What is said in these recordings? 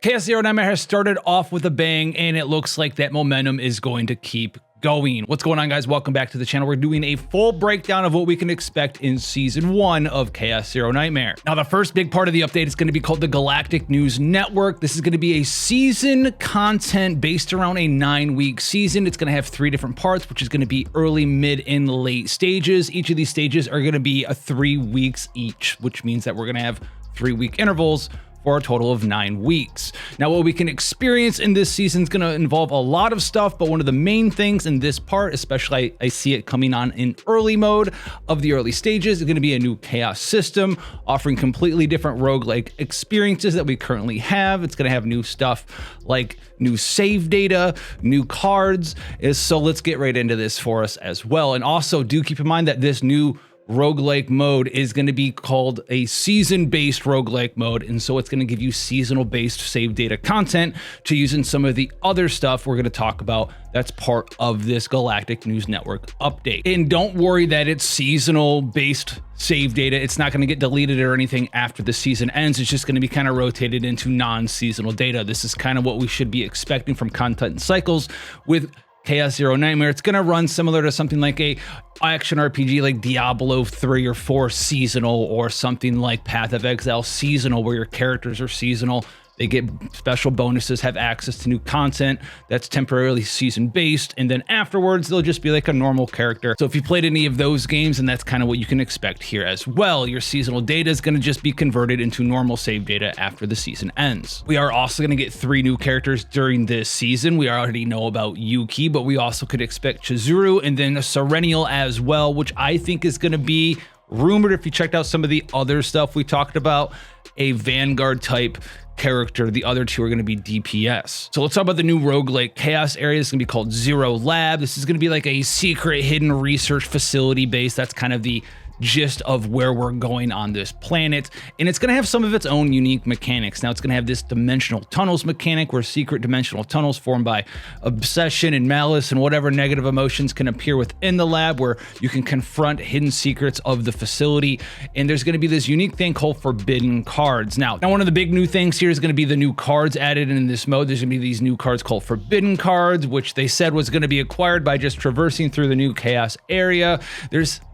Chaos Zero Nightmare has started off with a bang, and it looks like that momentum is going to keep going. What's going on, guys? Welcome back to the channel. We're doing a full breakdown of what we can expect in Season 1 of Chaos Zero Nightmare. Now, the first big part of the update is going to be called the Galactic News Network. This is going to be a season content based around a 9-week season. It's going to have 3 different parts, which is going to be early, mid, and late stages. Each of these stages are going to be 3 weeks each, which means that we're going to have 3-week intervals for a total of 9 weeks. Now, what we can experience in this season is going to involve a lot of stuff, but one of the main things in this part, especially I see it coming on in early mode of the early stages, is going to be a new chaos system offering completely different roguelike experiences that we currently have. It's going to have new stuff like new save data, new cards. So let's get right into this for us as well. And also do keep in mind that this new roguelike mode is going to be called a season-based roguelike mode, and so it's going to give you seasonal-based save data content to use in some of the other stuff we're going to talk about that's part of this Galactic News Network update. And don't worry that it's seasonal-based save data. It's not going to get deleted or anything after the season ends. It's just going to be kind of rotated into non-seasonal data. This is kind of what we should be expecting from content cycles with Chaos Zero Nightmare. It's going to run similar to something like a action RPG like Diablo 3 or 4 seasonal, or something like Path of Exile seasonal, where your characters are seasonal. They get special bonuses, have access to new content that's temporarily season-based, and then afterwards, they'll just be like a normal character. So if you played any of those games, and that's kind of what you can expect here as well. Your seasonal data is going to just be converted into normal save data after the season ends. We are also going to get 3 new characters during this season. We already know about Yuki, but we also could expect Chizuru and then Serenial as well, which I think is going to be rumored, if you checked out some of the other stuff we talked about, a Vanguard type character. The other 2 are going to be DPS. So let's talk about the new roguelike chaos area. It's going to be called Zero Lab. This is going to be like a secret hidden research facility base. That's kind of the gist of where we're going on this planet, and it's going to have some of its own unique mechanics. Now, it's going to have this dimensional tunnels mechanic, where secret dimensional tunnels formed by obsession and malice and whatever negative emotions can appear within the lab, where you can confront hidden secrets of the facility. And there's going to be this unique thing called forbidden cards. Now one of the big new things here is going to be the new cards added in this mode. There's going to be these new cards called forbidden cards, which they said was going to be acquired by just traversing through the new chaos area.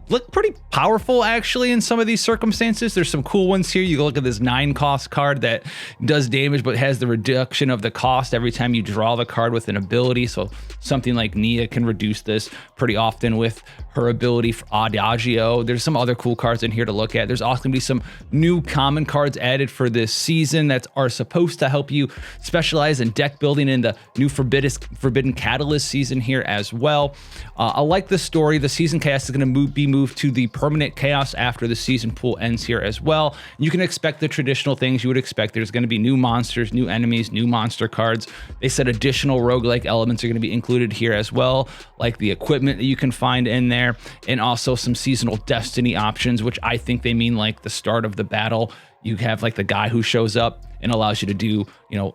Look pretty powerful actually in some of these circumstances. There's some cool ones here. You look at this 9 cost card that does damage but has the reduction of the cost every time you draw the card with an ability. So something like Nia can reduce this pretty often with her ability for Adagio. There's some other cool cards in here to look at. There's also gonna be some new common cards added for this season that are supposed to help you specialize in deck building in the new Forbidden Catalyst season here as well. I like the story. The season chaos is gonna be moved to the permanent chaos after the season pool ends here as well. You can expect the traditional things you would expect. There's going to be new monsters, new enemies, new monster cards. They said additional roguelike elements are going to be included here as well, like the equipment that you can find in there, and also some seasonal destiny options, which I think they mean like the start of the battle. You have like the guy who shows up and allows you to do,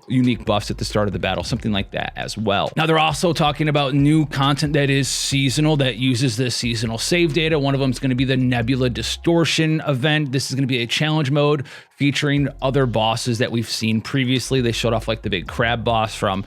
unique buffs at the start of the battle, something like that as well. Now, they're also talking about new content that is seasonal, that uses the seasonal save data. One of them is going to be the Nebula Distortion event. This is going to be a challenge mode featuring other bosses that we've seen previously. They showed off like the big crab boss from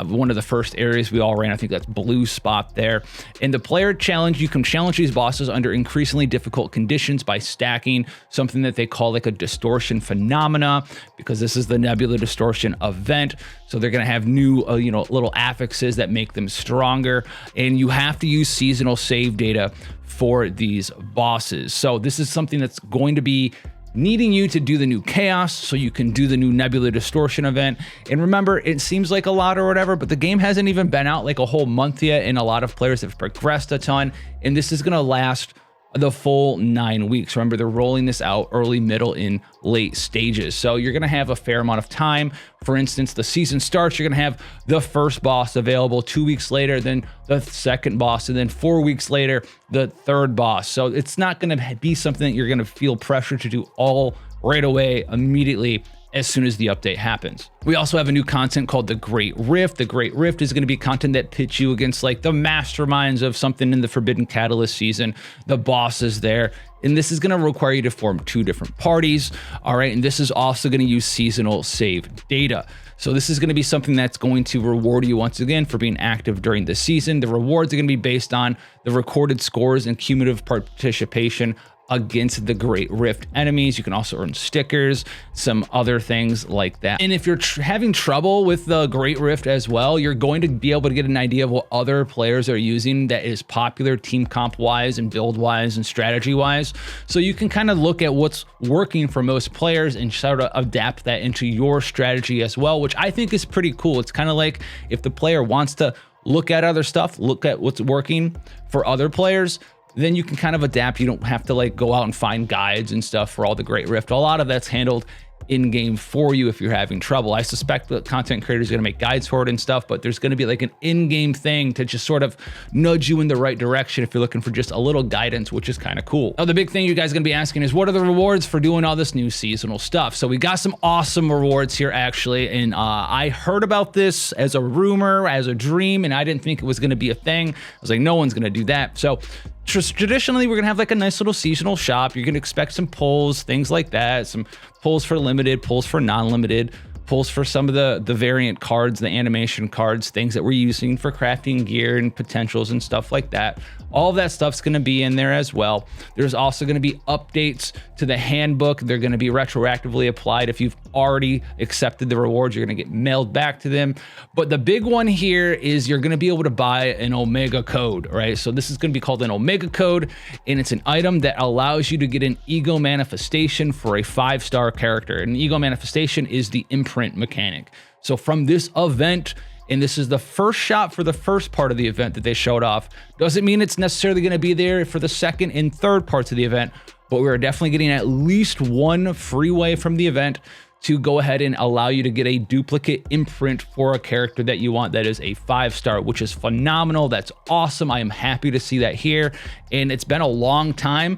one of the first areas we all ran. I think that's Blue Spot there. In the player challenge, you can challenge these bosses under increasingly difficult conditions by stacking something that they call like a distortion phenomena, because this is the Nebula Distortion event. So they're going to have new, little affixes that make them stronger. And you have to use seasonal save data for these bosses. So this is something that's going to be needing you to do the new chaos so you can do the new Nebula Distortion event. And remember, it seems like a lot or whatever, but the game hasn't even been out like a whole month yet, and a lot of players have progressed a ton, and this is going to last the full 9 weeks. Remember, they're rolling this out early, middle, and late stages. So you're going to have a fair amount of time. For instance, the season starts, you're going to have the first boss available 2 weeks later, then the second boss, and then 4 weeks later, the third boss. So it's not going to be something that you're going to feel pressure to do all right away, immediately, as soon as the update happens. We also have a new content called the Great Rift. The Great Rift is going to be content that pits you against like the masterminds of something in the Forbidden Catalyst season, the bosses there. And this is going to require you to form 2 different parties. All right. And this is also going to use seasonal save data. So this is going to be something that's going to reward you once again for being active during the season. The rewards are going to be based on the recorded scores and cumulative participation against the Great Rift enemies. You can also earn stickers, some other things like that. And if you're having trouble with the Great Rift as well, you're going to be able to get an idea of what other players are using that is popular team comp wise and build wise and strategy wise. So you can kind of look at what's working for most players and sort of adapt that into your strategy as well, which I think is pretty cool. It's kind of like if the player wants to look at other stuff, look at what's working for other players, then you can kind of adapt. You don't have to like go out and find guides and stuff for all the Great Rift. A lot of that's handled in game for you if you're having trouble. I suspect that content creators are going to make guides for it and stuff, but there's going to be like an in-game thing to just sort of nudge you in the right direction if you're looking for just a little guidance, which is kind of cool. Now, the big thing you guys are going to be asking is, what are the rewards for doing all this new seasonal stuff? So we got some awesome rewards here actually, and I heard about this as a rumor, as a dream, and I didn't think it was going to be a thing. I was like, no one's going to do that. So traditionally, we're gonna have like a nice little seasonal shop. You're gonna expect some pulls, things like that, some pulls for limited, pulls for non-limited, pulls for some of the variant cards, the animation cards, things that we're using for crafting gear and potentials and stuff like that. All of that stuff's going to be in there as well. There's also going to be updates to the handbook. They're going to be retroactively applied. If you've already accepted the rewards, you're going to get mailed back to them. But the big one here is you're going to be able to buy an Omega code, right? So this is going to be called an Omega code, and it's an item that allows you to get an ego manifestation for a 5-star character. An ego manifestation is the imprint mechanic. So from this event, and this is the first shot for the first part of the event that they showed off, doesn't mean it's necessarily going to be there for the second and third parts of the event, but we're definitely getting at least one free way from the event to go ahead and allow you to get a duplicate imprint for a character that you want that is a 5-star, which is phenomenal. That's awesome. I am happy to see that here, and it's been a long time.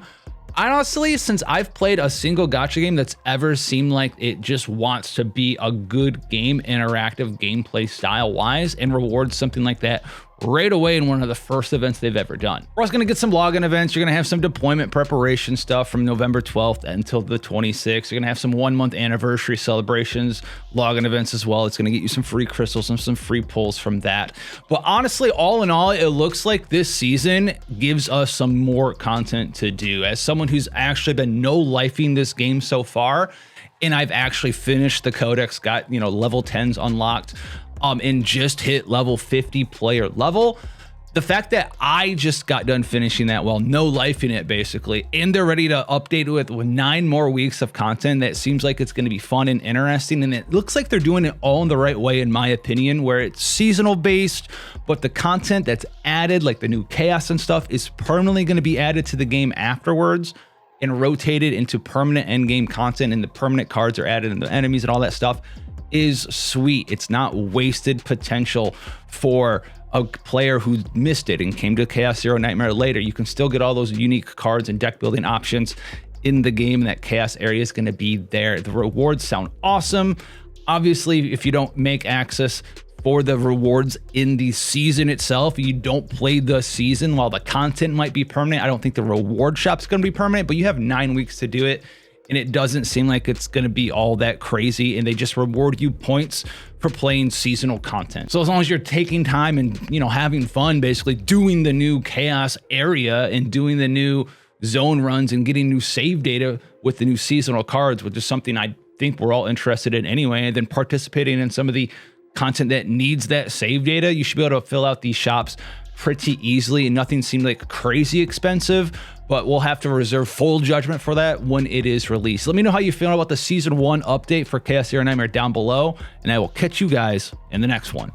Honestly, since I've played a single gacha game that's ever seemed like it just wants to be a good game, interactive gameplay style wise, and rewards something like that right away in one of the first events they've ever done. We're also going to get some login events. You're going to have some deployment preparation stuff from November 12th until the 26th. You're going to have some 1-month anniversary celebrations, login events as well. It's going to get you some free crystals and some free pulls from that. But honestly, all in all, it looks like this season gives us some more content to do. As someone who's actually been no-lifing this game so far, and I've actually finished the codex, got, you know, level 10s unlocked, and just hit level 50 player level. The fact that I just got done finishing that, well, no life in it basically, and they're ready to update with 9 more weeks of content that seems like it's going to be fun and interesting, and it looks like they're doing it all in the right way in my opinion, where it's seasonal based, but the content that's added, like the new chaos and stuff, is permanently going to be added to the game afterwards and rotated into permanent end game content, and the permanent cards are added and the enemies and all that stuff is sweet. It's not wasted potential for a player who missed it and came to Chaos Zero Nightmare later. You can still get all those unique cards and deck building options in the game, and that chaos area is going to be there. The rewards sound awesome. Obviously, if you don't make access for the rewards in the season itself, you don't play the season, while the content might be permanent, I don't think the reward shop's going to be permanent, but you have 9 weeks to do it. And it doesn't seem like it's going to be all that crazy, and they just reward you points for playing seasonal content. So as long as you're taking time and, you know, having fun, basically doing the new chaos area and doing the new zone runs and getting new save data with the new seasonal cards, which is something I think we're all interested in anyway, and then participating in some of the content that needs that save data, you should be able to fill out these shops pretty easily, and nothing seemed like crazy expensive, but we'll have to reserve full judgment for that when it is released. Let me know how you feel about the Season 1 update for Chaos Zero Nightmare down below, and I will catch you guys in the next one.